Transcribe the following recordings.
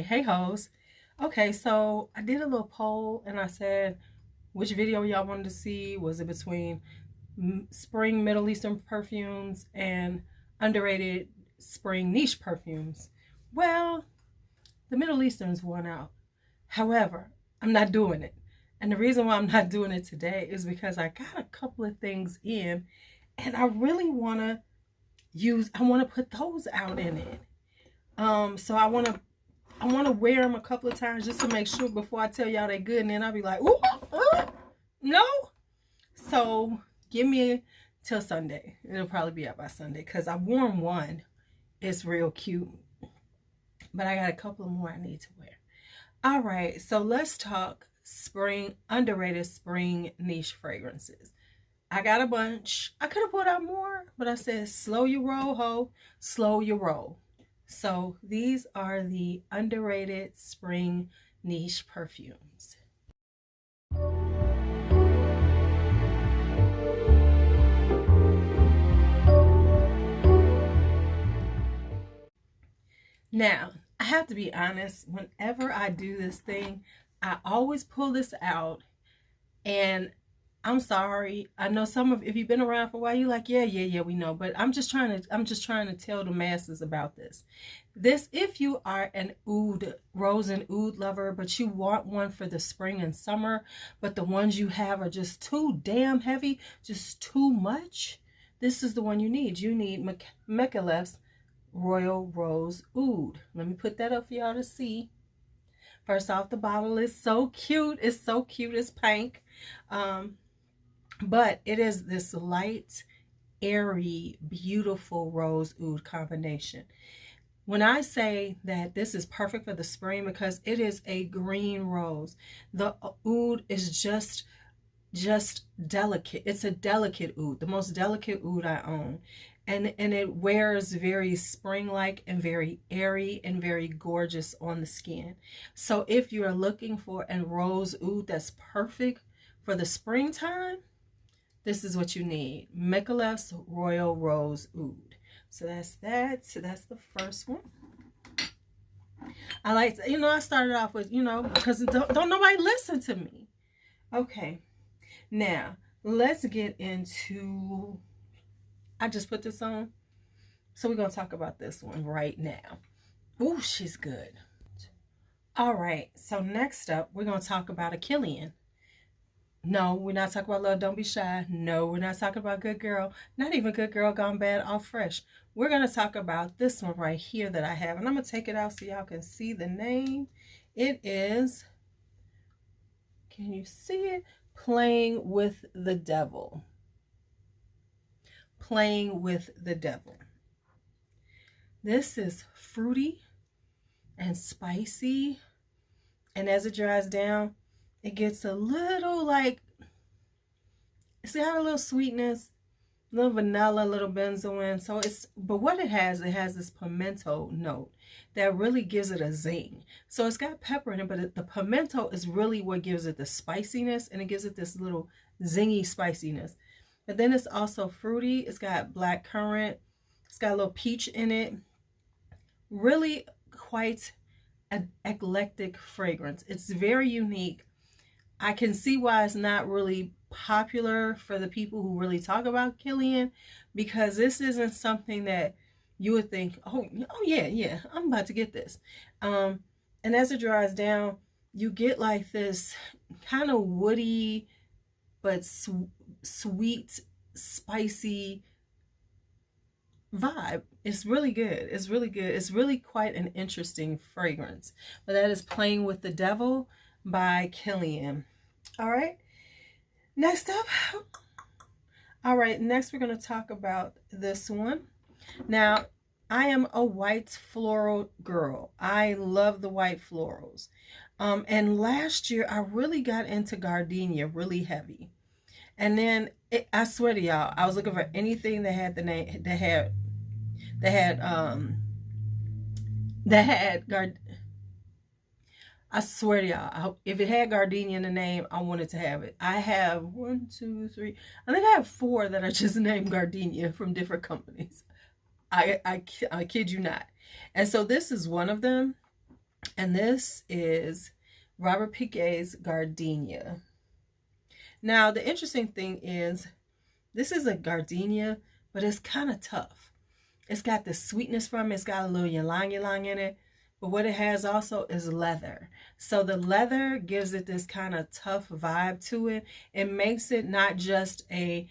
Hey hoes. Okay, so I did a little poll and I said which video y'all wanted to see. Was it between spring Middle Eastern perfumes and underrated spring niche perfumes? Well, the Middle Easterns won out. However, I'm not doing it. And the reason why I'm not doing it today is because I got a couple of things in and I really want to I want to put those out in it. So I want to wear them a couple of times just to make sure before I tell y'all they good, and then I'll be like, ooh, no. So give me till Sunday. It'll probably be out by Sunday because I worn one. It's real cute, but I got a couple of more I need to wear. All right, so let's talk underrated spring niche fragrances. I got a bunch. I could have put out more, but I said slow your roll, ho, slow your roll. So these are the underrated spring niche perfumes. Now, I have to be honest, whenever I do this thing, I always pull this out, and I'm sorry. I know if you've been around for a while, you're like, yeah, we know. But I'm just trying to tell the masses about this. If you are an oud, rose and oud lover, but you want one for the spring and summer, but the ones you have are just too damn heavy, just too much, this is the one you need. You need Micallef's Royal Rose Oud. Let me put that up for y'all to see. First off, the bottle is so cute. It's so cute. It's pink. But it is this light, airy, beautiful rose oud combination. When I say that this is perfect for the spring, because it is a green rose, the oud is just delicate. It's a delicate oud, the most delicate oud I own. And it wears very spring-like and very airy and very gorgeous on the skin. So if you're looking for a rose oud that's perfect for the springtime, this is what you need. Micallef's Royal Rose Oud. So that's that. So that's the first one. I like to, I started off with, because don't nobody listen to me. Okay. Now, let's get into, I just put this on. So we're going to talk about this one right now. Ooh, she's good. All right. So next up, we're going to talk about a Killian. No, we're not talking about Love Don't Be Shy. No, we're not talking about Good Girl. Not even Good Girl Gone Bad All Fresh. We're going to talk about this one right here that I have. And I'm going to take it out so y'all can see the name. It is, can you see it? Playing with the Devil. Playing with the Devil. This is fruity and spicy. And as it dries down, it gets a little like, see how a little sweetness, a little vanilla, a little benzoin. So but what it has this pimento note that really gives it a zing. So it's got pepper in it, but the pimento is really what gives it the spiciness, and it gives it this little zingy spiciness. But then it's also fruity. It's got black currant. It's got a little peach in it. Really quite an eclectic fragrance. It's very unique. I can see why it's not really popular for the people who really talk about Killian, because this isn't something that you would think, oh yeah, I'm about to get this. And as it dries down, you get like this kind of woody, but sweet, spicy vibe. It's really good. It's really good. It's really quite an interesting fragrance. But that is Playing with the Devil by Killian. All right. Next up. All right. Next, we're going to talk about this one. Now, I am a white floral girl. I love the white florals. And last year, I really got into Gardenia really heavy. And then I swear to y'all, I was looking for anything that had the name, I swear to y'all, if it had Gardenia in the name, I wanted to have it. I have 1, 2, 3. I think I have 4 that are just named Gardenia from different companies. I kid you not. And so this is one of them. And this is Robert Piguet's Gardenia. Now, the interesting thing is, this is a gardenia, but it's kind of tough. It's got the sweetness from it. It's got a little ylang in it. But what it has also is leather. So the leather gives it this kind of tough vibe to it. It makes it not just a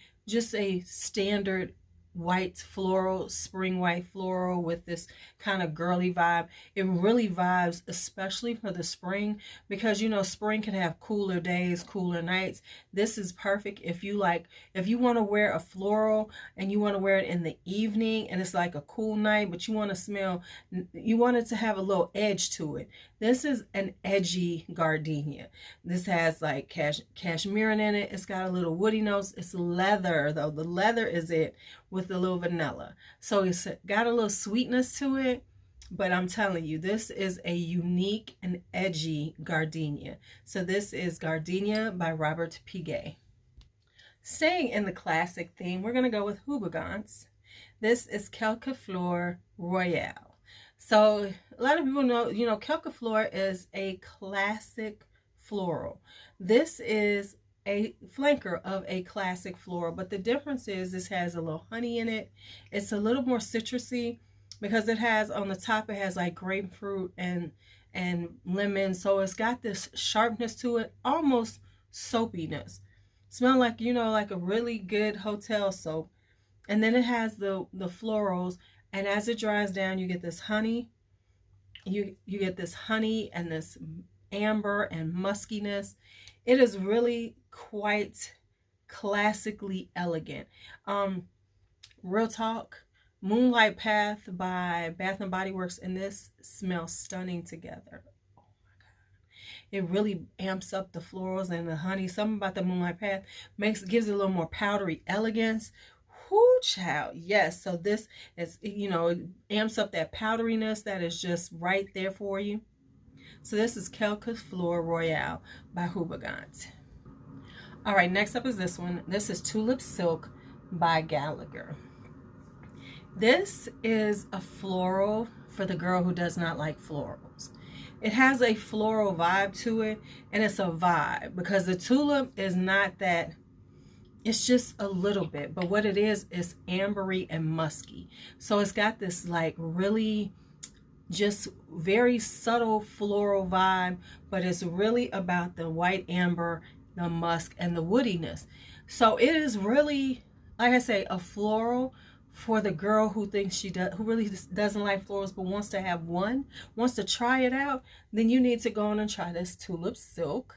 standard white floral, spring white floral with this kind of girly vibe. It really vibes, especially for the spring, because you know spring can have cooler days, cooler nights. This is perfect if you want to wear a floral and you want to wear it in the evening and it's like a cool night, but you want it to have a little edge to it. This is an edgy gardenia. This has like cashmere in it. It's got a little woody notes. It's leather though. The leather is it with a little vanilla. So it's got a little sweetness to it, but I'm telling you, this is a unique and edgy gardenia. So this is Gardenia by Robert Piguet. Staying in the classic theme, we're going to go with Houbigants. This is Quelques Fleur Royale. So a lot of people know, Quelques Fleur is a classic floral. This is a flanker of a classic floral, but the difference is this has a little honey in it. It's a little more citrusy because it has on the top, it has like grapefruit and lemon. So it's got this sharpness to it, almost soapiness. Smell like, like a really good hotel soap. And then it has the florals, and as it dries down, you get this honey. You get this honey and this amber and muskiness. It is really quite classically elegant. Real talk, Moonlight Path by Bath and Body Works, and this smells stunning together. Oh my God. It really amps up the florals and the honey. Something about the Moonlight Path gives it a little more powdery elegance. Whoo, child. Yes. So this is, it amps up that powderiness that is just right there for you. So this is Quelques Fleur Royale by Houbigant. All right, next up is this one. This is Tulip Silk by Gallagher. This is a floral for the girl who does not like florals. It has a floral vibe to it, and it's a vibe because the tulip is not that. It's just a little bit, but what it is ambery and musky. So it's got this like really just very subtle floral vibe, but it's really about the white amber, the musk, and the woodiness. So it is really, like I say, a floral for the girl who thinks who really doesn't like florals, but wants to have one, wants to try it out. Then you need to go on and try this Tulip Silk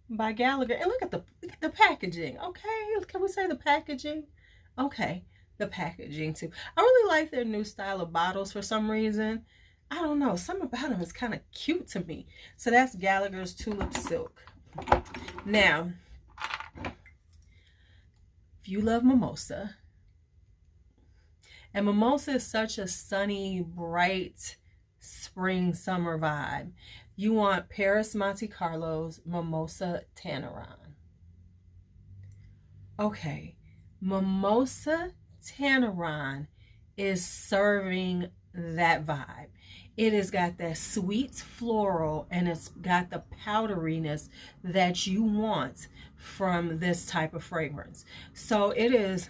by Gallagher. And look at the packaging. Okay, can we say the packaging? Okay, the packaging too. I really like their new style of bottles for some reason. I don't know, something about them is kind of cute to me. So that's Gallagher's Tulip Silk. Now, if you love Mimosa, and Mimosa is such a sunny, bright spring summer vibe, you want Perris Monte Carlo's Mimosa Tanneron. Okay, Mimosa Tanneron is serving that vibe. It has got that sweet floral, and it's got the powderiness that you want from this type of fragrance. So it is,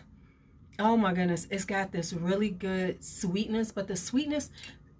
oh my goodness, it's got this really good sweetness, but the sweetness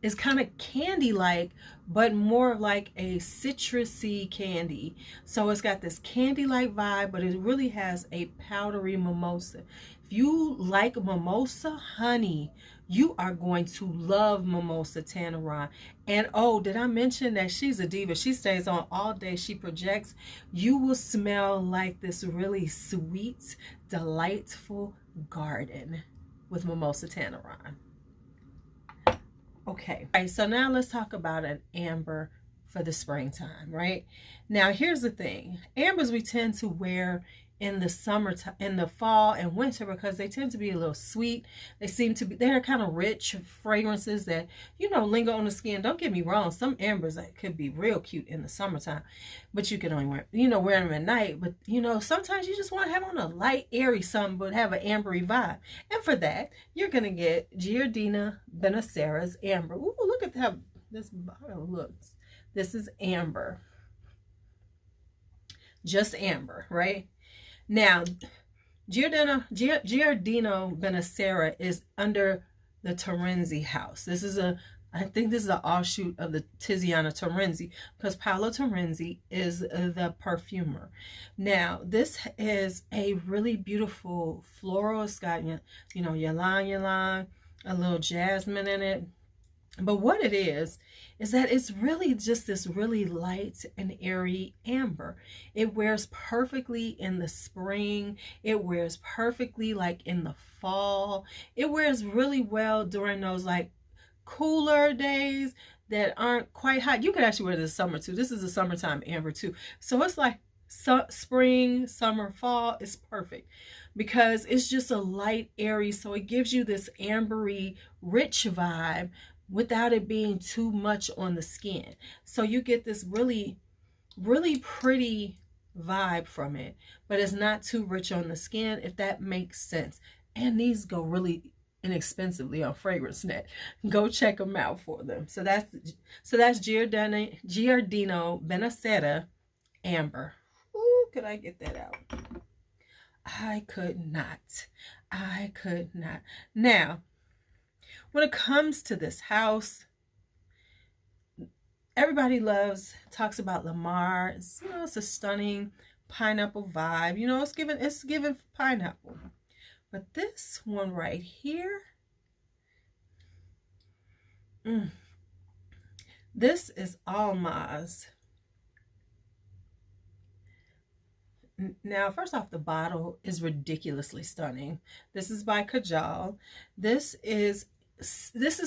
is kind of candy-like, but more like a citrusy candy. So it's got this candy-like vibe, but it really has a powdery mimosa. If you like mimosa, honey, you are going to love Mimosa Tanneron. And oh, did I mention that she's a diva? She stays on all day. She projects. You will smell like this really sweet, delightful garden with Mimosa Tanneron. Okay, all right, so now let's talk about an amber for the springtime, right? Now, here's the thing. Ambers we tend to wear in the summertime, in the fall and winter, because they tend to be a little sweet. They're kind of rich fragrances that, linger on the skin. Don't get me wrong. Some ambers that could be real cute in the summertime, but you can only wear them at night. But, sometimes you just want to have on a light, airy something, but have an ambery vibe. And for that, you're going to get Gardenia Mancera's Amber. Ooh, look at how this bottle looks. This is amber. Just amber, right? Now, Giardino Mancera is under the Terenzi house. This is I think this is an offshoot of the Tiziana Terenzi, because Paolo Terenzi is the perfumer. Now, this is a really beautiful floral. It's got, you know, ylang ylang, a little jasmine in it. But what it is that it's really just this really light and airy amber. It wears perfectly in the spring. It wears perfectly like in the fall. It wears really well during those like cooler days that aren't quite hot. You could actually wear this summer too. This is a summertime amber too. So it's like spring, summer, fall. It's perfect because it's just a light, airy. So it gives you this ambery, rich vibe without it being too much on the skin. So you get this really, really pretty vibe from it, but it's not too rich on the skin, if that makes sense. And these go really inexpensively on FragranceNet. Go check them out for them. So that's Giardino Mancera amber. Ooh, could I get that out? I could not. Now, when it comes to this house, everybody talks about Lamar. It's, you know, it's a stunning pineapple vibe. You know, it's given pineapple. But this one right here, this is Almaz. Now, first off, the bottle is ridiculously stunning. This is by Kajal. This is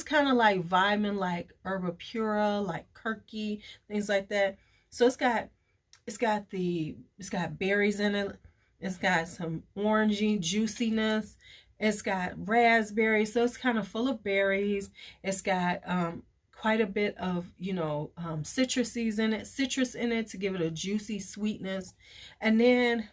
kind of like vibing like Herba Pura, like Kirky, things like that. So it's got berries in it. It's got some orangey juiciness. It's got raspberry, so it's kind of full of berries. It's got quite a bit of, you know, citrus in it to give it a juicy sweetness. And then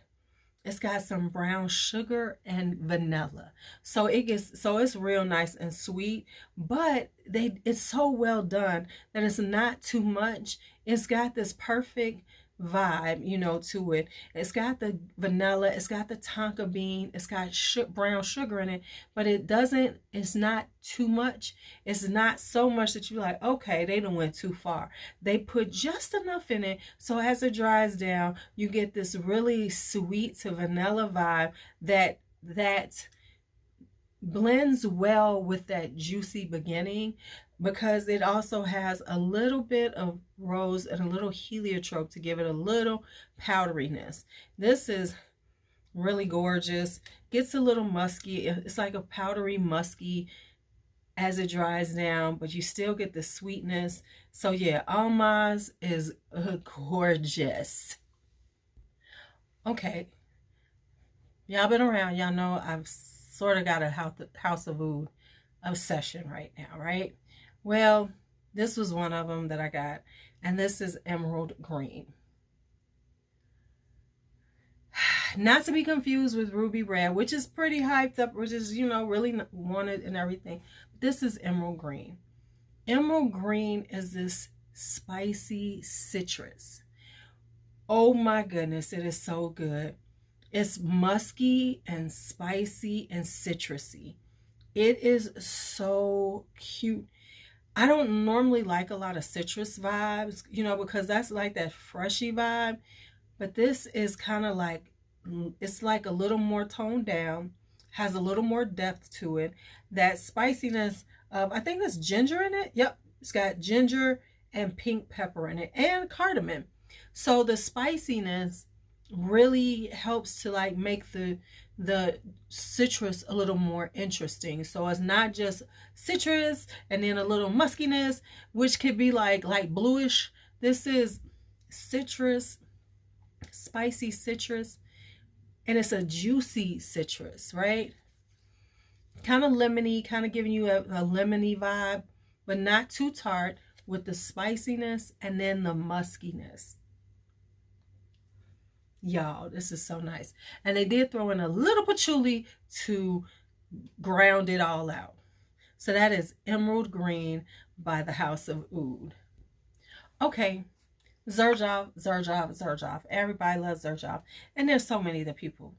it's got some brown sugar and vanilla. So it's real nice and sweet, but it's so well done that it's not too much. It's got this perfect vibe, you know, to it. It's got the vanilla, it's got the tonka bean, it's got brown sugar in it, but it's not too much. It's not so much that you're like, okay, they done went too far. They put just enough in it, so as it dries down, you get this really sweet to vanilla vibe that blends well with that juicy beginning, because it also has a little bit of rose and a little heliotrope to give it a little powderiness. This is really gorgeous. Gets a little musky. It's like a powdery musky as it dries down, but you still get the sweetness. So yeah, Almaz is gorgeous. Okay, y'all been around, y'all know I've sort of got a House of Oud obsession right now, right? Well, this was one of them that I got, and this is emerald green. Not to be confused with ruby red, which is pretty hyped up, which is, you know, really wanted and everything. This is emerald green. Emerald green is this spicy citrus. Oh my goodness, it is so good. It's musky and spicy and citrusy. It is so cute. I don't normally like a lot of citrus vibes, you know, because that's like that freshy vibe. But this is kind of like, it's like a little more toned down, has a little more depth to it. That spiciness of, I think there's ginger in it. Yep, it's got ginger and pink pepper in it and cardamom. So the spiciness really helps to like make the citrus a little more interesting. So it's not just citrus and then a little muskiness, which could be like bluish. This is citrus, spicy citrus, and it's a juicy citrus, right? Kind of lemony, kind of giving you a lemony vibe, but not too tart, with the spiciness and then the muskiness. Y'all, this is so nice. And they did throw in a little patchouli to ground it all out. So that is Emerald Green by the House of Oud. Okay, Xerjoff, Xerjoff, Xerjoff. Everybody loves Xerjoff. And there's so many that people,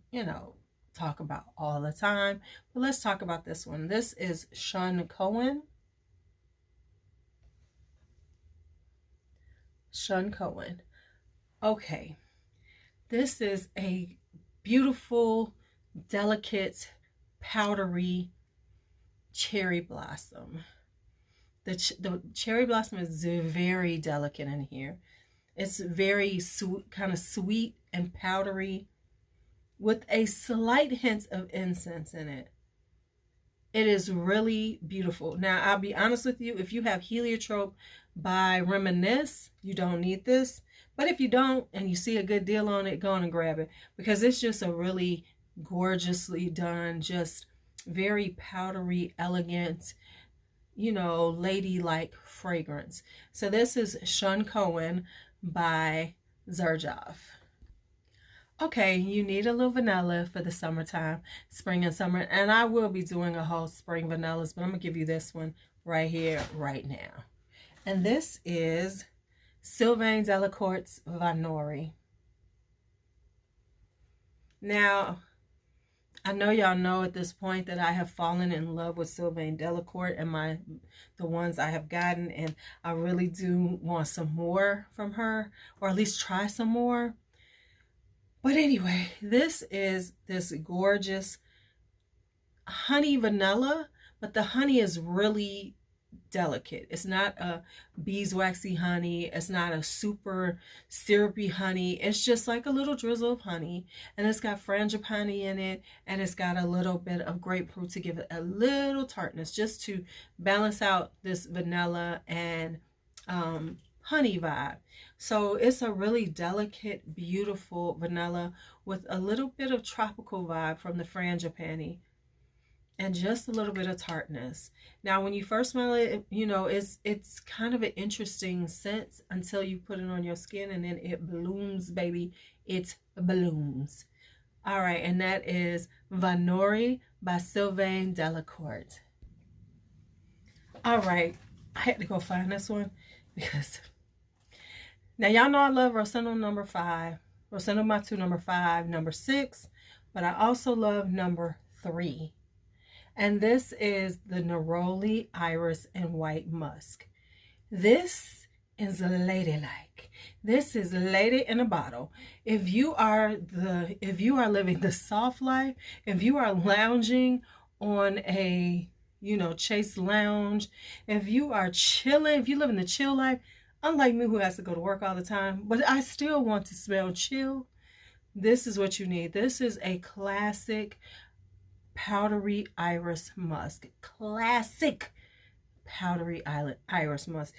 talk about all the time. But let's talk about this one. This is Shunkoin. Shunkoin. Okay. This is a beautiful, delicate, powdery cherry blossom. The cherry blossom is very delicate in here. It's very sweet, kind of sweet and powdery with a slight hint of incense in it. It is really beautiful. Now, I'll be honest with you, if you have Heliotrope by Reminisce, you don't need this. But if you don't and you see a good deal on it, go on and grab it, because it's just a really gorgeously done, just very powdery, elegant, ladylike fragrance. So this is Shunkoin by Xerjoff. Okay, you need a little vanilla for the summertime, spring and summer. And I will be doing a whole spring vanillas, but I'm going to give you this one right here, right now. And this is Sylvaine Delacourte's Vanori. Now, I know y'all know at this point that I have fallen in love with Sylvaine Delacourte and the ones I have gotten, and I really do want some more from her, or at least try some more. But anyway, this is this gorgeous honey vanilla, but the honey is really delicate. It's not a beeswaxy honey. It's not a super syrupy honey. It's just like a little drizzle of honey, and it's got frangipani in it, and it's got a little bit of grapefruit to give it a little tartness, just to balance out this vanilla and honey vibe. So it's a really delicate, beautiful vanilla with a little bit of tropical vibe from the frangipani and just a little bit of tartness. Now, when you first smell it, it's kind of an interesting scent until you put it on your skin, and then it blooms, baby. It blooms. All right, and that is Vanori by Sylvaine Delacourte. All right, I had to go find this one because now y'all know I love Rosendo number 5, Rosendo Mateu number 5, number 6, but I also love number 3. And this is the Neroli Iris and White Musk. This is ladylike. This is lady in a bottle. If you are living the soft life, if you are lounging on a chase lounge, if you are chilling, if you live in the chill life, unlike me who has to go to work all the time, but I still want to smell chill, this is what you need. This is a classic powdery iris musk. Classic powdery iris musk.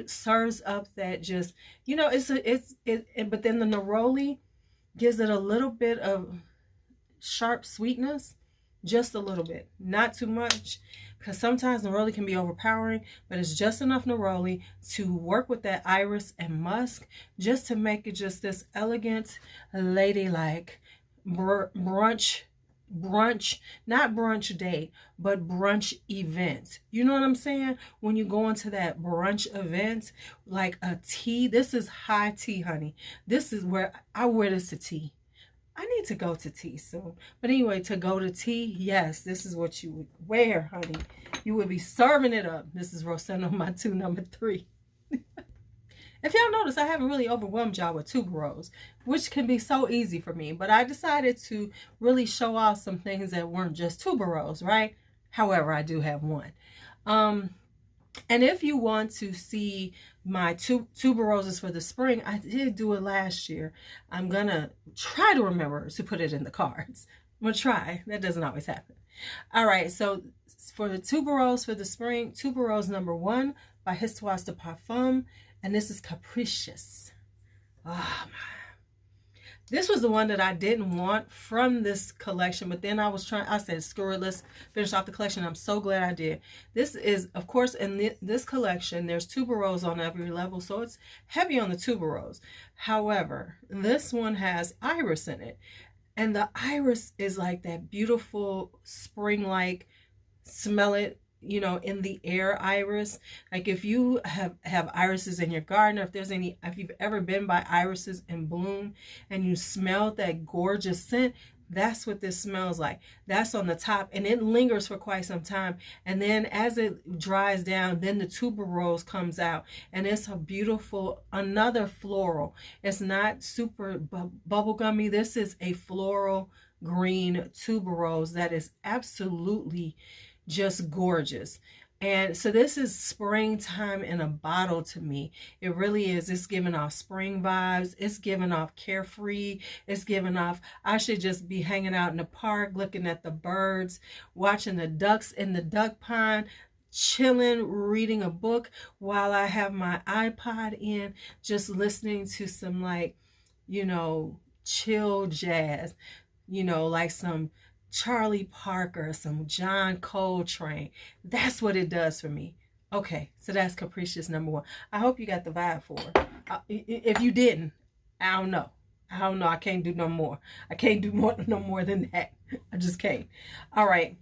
Serves up that just, but then the neroli gives it a little bit of sharp sweetness, just a little bit, not too much, because sometimes neroli can be overpowering, but it's just enough neroli to work with that iris and musk, just to make it just this elegant, ladylike brunch, not brunch date, but brunch event. You know what I'm saying? When you go into that brunch event, like a tea, this is high tea, honey. This is where I wear this to tea. I need to go to tea soon. But anyway, to go to tea, yes, this is what you would wear, honey. You would be serving it up. This is Rosendo Mateu number 3. If y'all notice, I haven't really overwhelmed y'all with tuberose, which can be so easy for me. But I decided to really show off some things that weren't just tuberose, right? However, I do have one. And if you want to see my tuberoses for the spring, I did do it last year. I'm going to try to remember to put it in the cards. I'm going to try. That doesn't always happen. All right. So for the tuberose for the spring, tuberose number 1 by Histoire de Parfum. And this is Capricious. Oh, my. This was the one that I didn't want from this collection, but then I said, screw it, let's finish off the collection. I'm so glad I did. This is, of course, in this collection, there's tuberose on every level, so it's heavy on the tuberose. However, this one has iris in it, and the iris is like that beautiful spring-like, smell it, you know, in the air iris. Like if you have irises in your garden, or if you've ever been by irises in bloom and you smelled that gorgeous scent, that's what this smells like. That's on the top, and it lingers for quite some time. And then as it dries down, then the tuberose comes out, and it's a beautiful, another floral. It's not super bubblegummy. This is a floral green tuberose that is absolutely just gorgeous. And so this is springtime in a bottle to me. It really is. It's giving off spring vibes. It's giving off carefree. It's giving off, I should just be hanging out in the park, looking at the birds, watching the ducks in the duck pond, chilling, reading a book while I have my iPod in, just listening to some, like, you know, chill jazz, you know, like some Charlie Parker, some John Coltrane. That's what it does for me. Okay, so that's Capricious number 1. I hope you got the vibe for it. If you didn't, I don't know. I can't do no more. I can't do no more than that. I just can't. All right.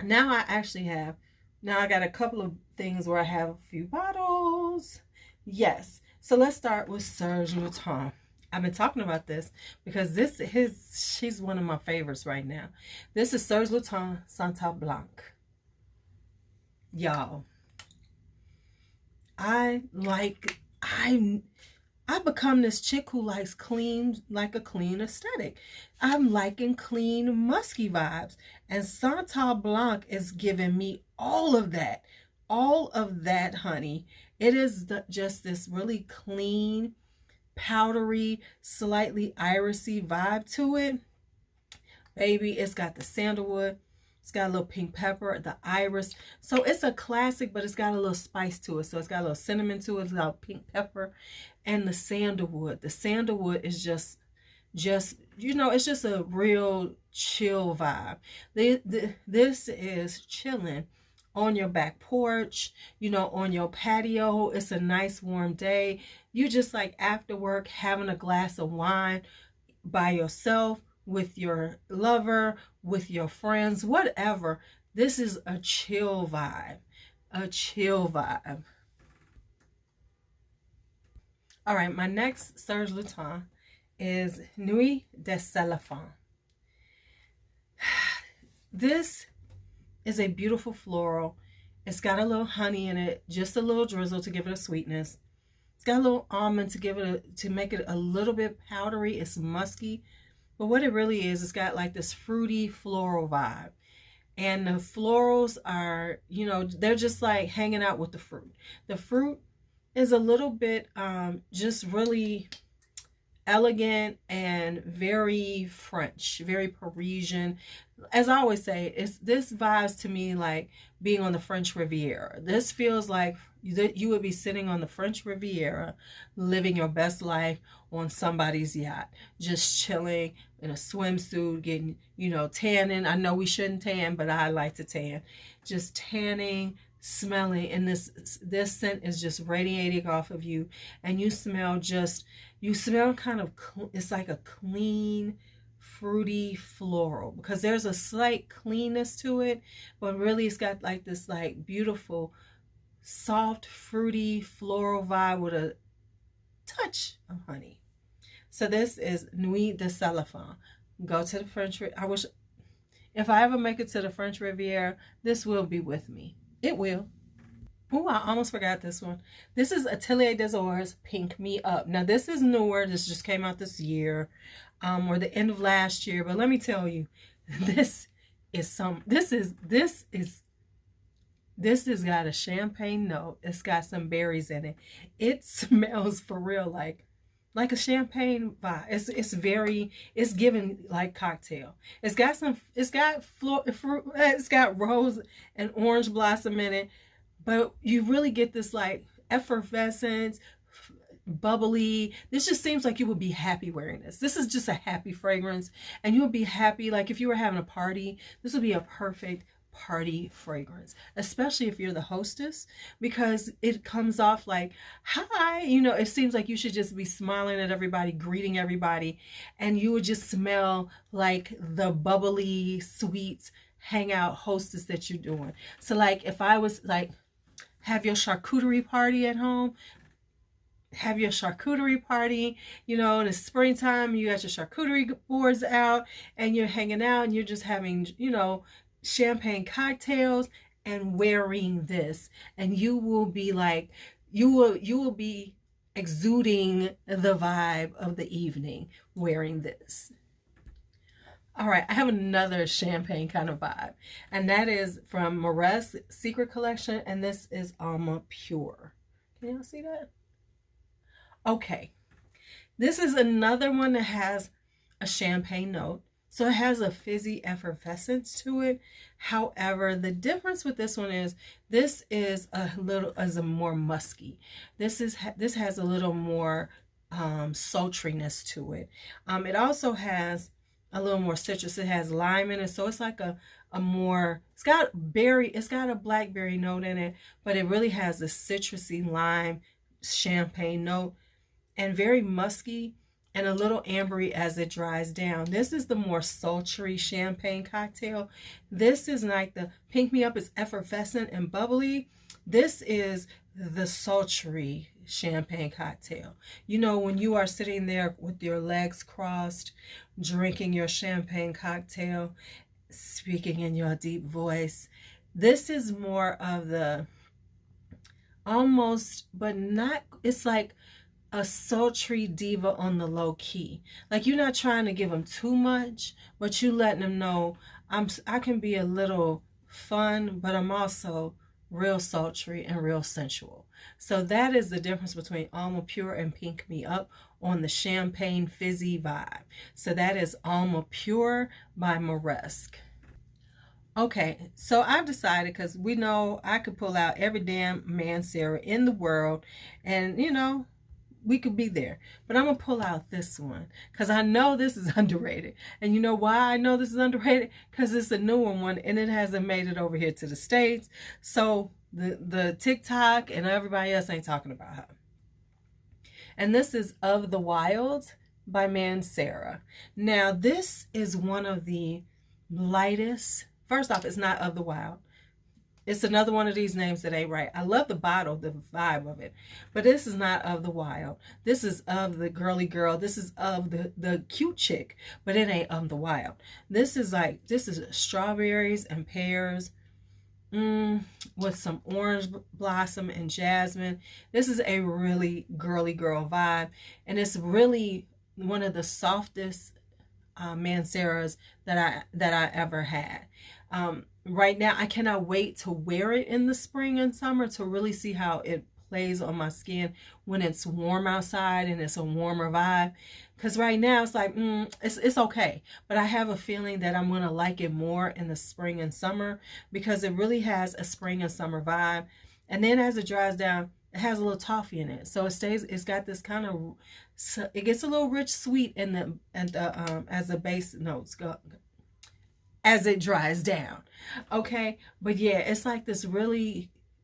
Now I got a couple of things where I have a few bottles. Yes. So let's start with Serge Lutens. I've been talking about this because she's one of my favorites right now. This is Serge Lutens Santal Blanc. Y'all, I've become this chick who likes clean, like a clean aesthetic. I'm liking clean, musky vibes. And Santal Blanc is giving me all of that. All of that, honey. It is just this really clean, powdery, slightly irisy vibe to it. Baby, it's got the sandalwood. It's got a little pink pepper, the iris. So it's a classic, but it's got a little spice to it. So it's got a little cinnamon to it. It's got pink pepper and the sandalwood. The sandalwood is just, you know, it's just a real chill vibe. This is chilling on your back porch, you know, on your patio. It's a nice warm day. You just like after work having a glass of wine by yourself, with your lover, with your friends, whatever. This is a chill vibe. A chill vibe. All right, my next Serge Lutens is Nuit de Céléphant. This is a beautiful floral. It's got a little honey in it, just a little drizzle to give it a sweetness. It's got a little almond to make it a little bit powdery. It's musky, but what it really is, it's got like this fruity floral vibe. And the florals are, you know, they're just like hanging out with the fruit. The fruit is a little bit just really elegant and very French, very Parisian. As I always say, this vibes to me like being on the French Riviera. This feels like you would be sitting on the French Riviera, living your best life on somebody's yacht, just chilling in a swimsuit, getting, you know, tanning. I know we shouldn't tan, but I like to tan. Just tanning, smelling, and this scent is just radiating off of you, and you smell kind of, it's like a clean, fruity floral, because there's a slight cleanness to it, but really it's got like this like beautiful soft fruity floral vibe with a touch of honey. So this is Nuit de Céléphant. Go to the French, I wish, if I ever make it to the French Riviera, this will be with me. It will. Oh, I almost forgot this one. This is Atelier des Ors Pink Me Up. Now this is newer. This just came out this year, or the end of last year. But let me tell you, this has got a champagne note. It's got some berries in it. It smells for real like a champagne vibe. It's giving like cocktail. It's got fruit, it's got rose and orange blossom in it, but you really get this like effervescence, bubbly. This just seems like you would be happy wearing this. This is just a happy fragrance, and you would be happy like if you were having a party. This would be a perfect party fragrance, especially if you're the hostess, because it comes off like, hi, you know, it seems like you should just be smiling at everybody, greeting everybody, and you would just smell like the bubbly, sweet, hangout hostess that you're doing. So like if I was like, have your charcuterie party at home, have your charcuterie party, you know, in the springtime, you got your charcuterie boards out and you're hanging out and you're just having, you know, champagne cocktails and wearing this, and you will be like, you will be exuding the vibe of the evening wearing this. All right, I have another champagne kind of vibe, and that is from Moresque Secret Collection, and this is Alma Pure. Can y'all see that? Okay, this is another one that has a champagne note. So it has a fizzy effervescence to it. However, the difference with this one is this is a more musky. This has a little more sultriness to it. It also has a little more citrus. It has lime in it, so it's like a more, it's got a blackberry note in it, but it really has a citrusy lime champagne note, and very musky and a little ambery as it dries down. This is the more sultry champagne cocktail. This is like the Pink Me Up is effervescent and bubbly. This is the sultry champagne cocktail. You know, when you are sitting there with your legs crossed, drinking your champagne cocktail, speaking in your deep voice. This is more of the almost, but not, it's like a sultry diva on the low key. Like you're not trying to give them too much, but you letting them know I can be a little fun, but I'm also real sultry and real sensual. So that is the difference between Alma Pure and Pink Me Up on the champagne fizzy vibe. So that is Alma Pure by Moresque. Okay, so I've decided, because we know I could pull out every damn Mancera in the world, and you know, we could be there, but I'm gonna pull out this one because I know this is underrated. And you know why I know this is underrated? Because it's a newer one and it hasn't made it over here to the States, so the TikTok and everybody else ain't talking about her. And this is Of the Wild by Mancera. Now this is one of the lightest. First off, it's not Of the Wild. It's another one of these names that ain't right. I love the bottle, the vibe of it. But this is not Of the Wild. This is Of the Girly Girl. This is Of the Cute Chick. But it ain't Of the Wild. This is strawberries and pears with some orange blossom and jasmine. This is a really girly girl vibe. And it's really one of the softest Manceras that I ever had. Right now, I cannot wait to wear it in the spring and summer to really see how it plays on my skin when it's warm outside and it's a warmer vibe. Because right now it's like, it's okay. But I have a feeling that I'm going to like it more in the spring and summer because it really has a spring and summer vibe. And then as it dries down, it has a little toffee in it. So it's got this kind of, it gets a little rich sweet in the, as the base notes go, as it dries down. Okay, but yeah, it's like this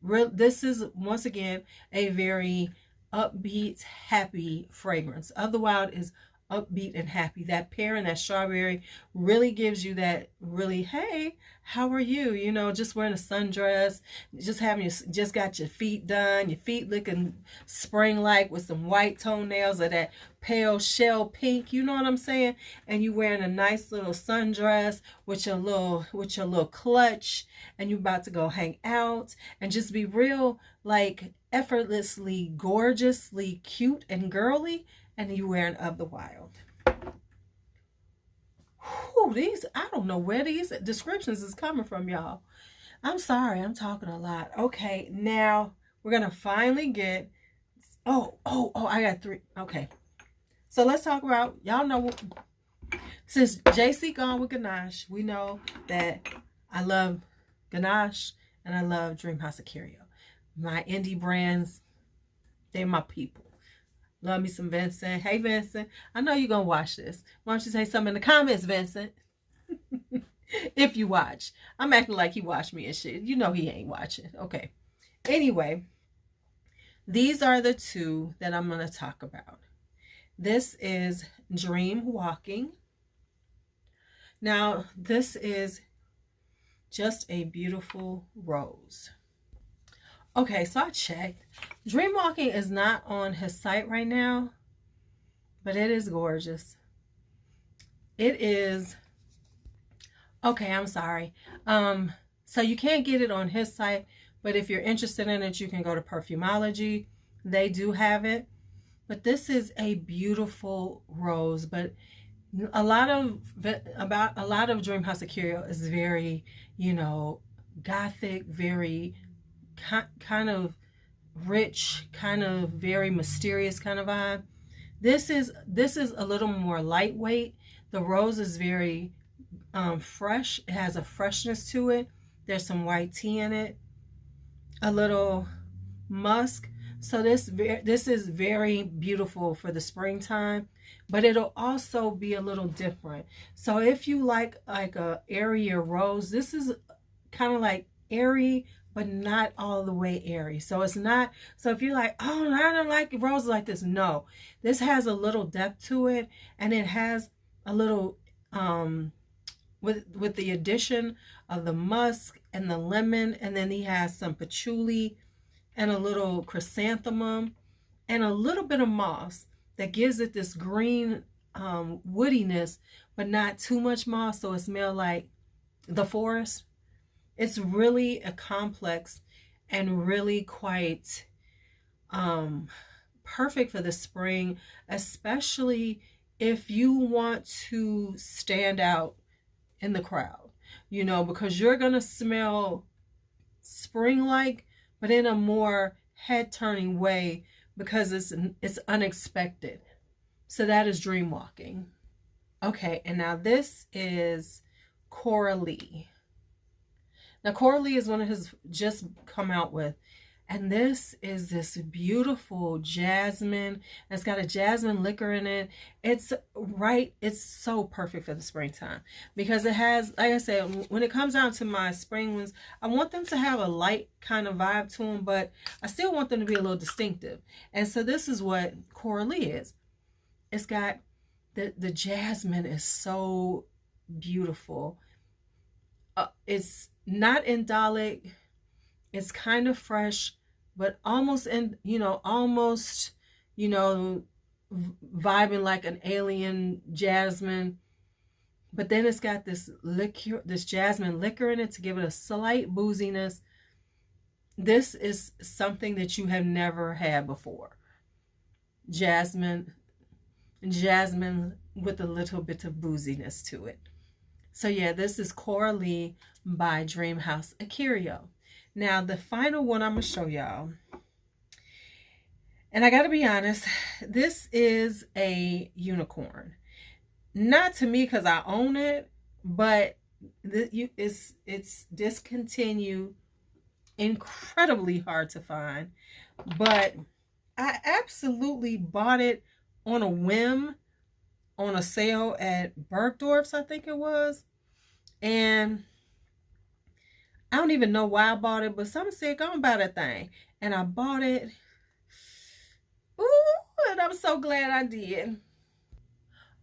this is once again a very upbeat, happy fragrance. Of the Wild is upbeat and happy. That pear and that strawberry really gives you that really, hey, how are you? You know, just wearing a sundress, just got your feet done, your feet looking spring-like with some white toenails of that pale shell pink, you know what I'm saying? And you wearing a nice little sundress with your little clutch, and you about to go hang out and just be real, like effortlessly, gorgeously cute and girly, and you wearing Of the Wild. Whew, these, I don't know where these descriptions is coming from, y'all. I'm sorry, I'm talking a lot. Okay, now we're gonna finally get, I got three. Okay, so let's talk about, y'all know, since JC gone with Ganache, we know that I love Ganache and I love Dream House of Curio. My indie brands, they're my people. Love me some Vincent. Hey, Vincent. I know you're going to watch this. Why don't you say something in the comments, Vincent? If you watch. I'm acting like he watched me and shit. You know he ain't watching. Okay. Anyway, these are the two that I'm going to talk about. This is Dream Walking. Now, this is Just a beautiful rose. Okay, so I checked. Dreamwalking is not on his site right now, but it is gorgeous. It is, okay, I'm sorry. So you can't get it on his site, but if you're interested in it, you can go to Perfumology. They do have it. But this is a beautiful rose, but a lot of Dream House of Curio is very, you know, gothic, very kind of rich, kind of very mysterious kind of vibe. This is a little more lightweight. The rose is very fresh. It has a freshness to it. There's some white tea in it, a little musk. So this is very beautiful for the springtime, but it'll also be a little different. So if you like a airier rose, this is kind of like airy, but not all the way airy. So it's not, so if you're like, oh, I don't like roses like this. No, this has a little depth to it, and it has a little, with the addition of the musk and the lemon, and then he has some patchouli and a little chrysanthemum and a little bit of moss that gives it this green woodiness, but not too much moss, so it smells like the forest. It's really a complex and really quite perfect for the spring, especially if you want to stand out in the crowd, you know, because you're gonna smell spring-like, but in a more head-turning way, because it's unexpected. So that is Dream Walking. Okay, and now this is Coralie. Now Coralie is one of his just come out with, and this is this beautiful jasmine. It's got a jasmine liquor in it. It's so perfect for the springtime, because it has, like I said, when it comes down to my spring ones, I want them to have a light kind of vibe to them, but I still want them to be a little distinctive. And so this is what Coralie is. It's got the jasmine is so beautiful. It's not indolic. It's kind of fresh, but almost vibing like an alien jasmine. But then it's got this liquor, this jasmine liquor in it to give it a slight booziness. This is something that you have never had before. Jasmine with a little bit of booziness to it. So yeah, this is Coralie by Dream House of Curio. Now, the final one I'm going to show y'all, and I got to be honest, this is a unicorn. Not to me because I own it, but it's discontinued, incredibly hard to find. But I absolutely bought it on a whim on a sale at Bergdorf's, I think it was. And I don't even know why I bought it, but someone said, go and buy that thing. And I bought it. Ooh, and I'm so glad I did.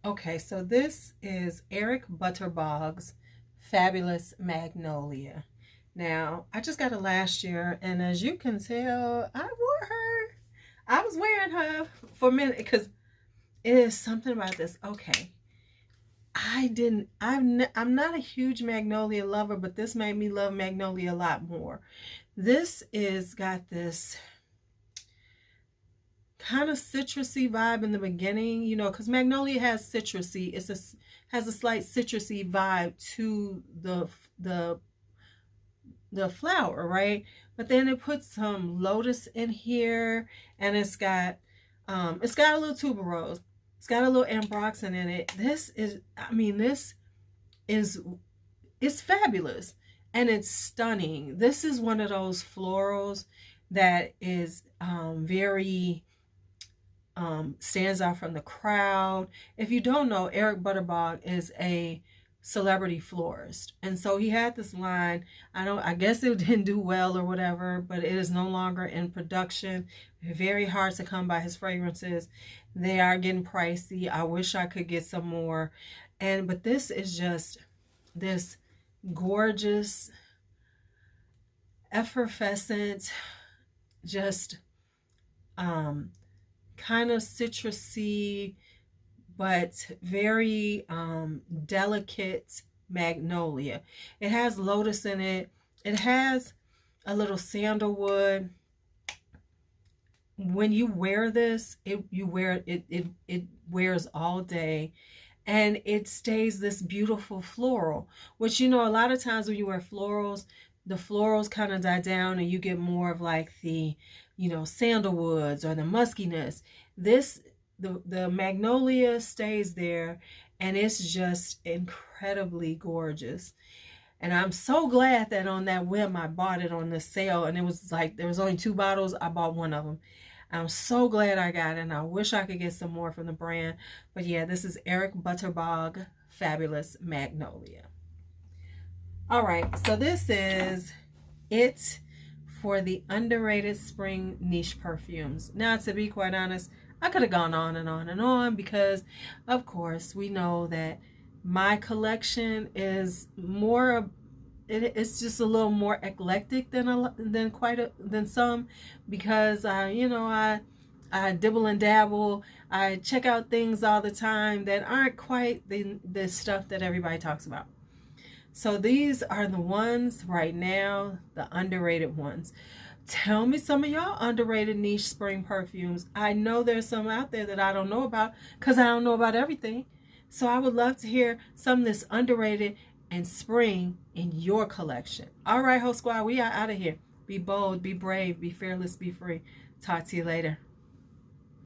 Okay, so this is Eric Butterbog's Fabulous Magnolia. Now, I just got it last year, and as you can tell, I wore her. I was wearing her for a minute, because it is something about this. Okay. I'm not a huge magnolia lover, but this made me love magnolia a lot more. This is got this kind of citrusy vibe in the beginning, you know, because magnolia has citrusy, has a slight citrusy vibe to the flower, right? But then it puts some lotus in here, and it's got a little tuberose. It's got a little ambroxan in it. This is, I mean, it's fabulous, and it's stunning. This is one of those florals that is very stands out from the crowd. If you don't know, Eric Butterbog is a celebrity florist, and so he had this line. I guess it didn't do well or whatever, but it is no longer in production. Very hard to come by his fragrances. They are getting pricey. I wish I could get some more. But this is just this gorgeous, effervescent, just kind of citrusy, but very delicate magnolia. It has lotus in it. It has a little sandalwood. When you wear this, it wears all day, and it stays this beautiful floral, which, you know, a lot of times when you wear florals, the florals kind of die down and you get more of like the, you know, sandalwoods or the muskiness. This, the magnolia stays there, and it's just incredibly gorgeous. And I'm so glad that on that whim I bought it on the sale, and it was like there was only 2 bottles. I bought one of them. I'm so glad I got it, and I wish I could get some more from the brand. But yeah, this is Eric Butterbog Fabulous Magnolia. All right, so this is it for the underrated spring niche perfumes. Now, to be quite honest, I could have gone on and on and on, because of course we know that my collection is more, it's just a little more eclectic than some, because you know, I dibble and dabble. I check out things all the time that aren't quite the stuff that everybody talks about. So these are the ones right now, the underrated ones. Tell me some of y'all underrated niche spring perfumes. I know there's some out there that I don't know about, because I don't know about everything. So I would love to hear some that's underrated and spring in your collection. All right, Whole Squad, we are out of here. Be bold, be brave, be fearless, be free. Talk to you later.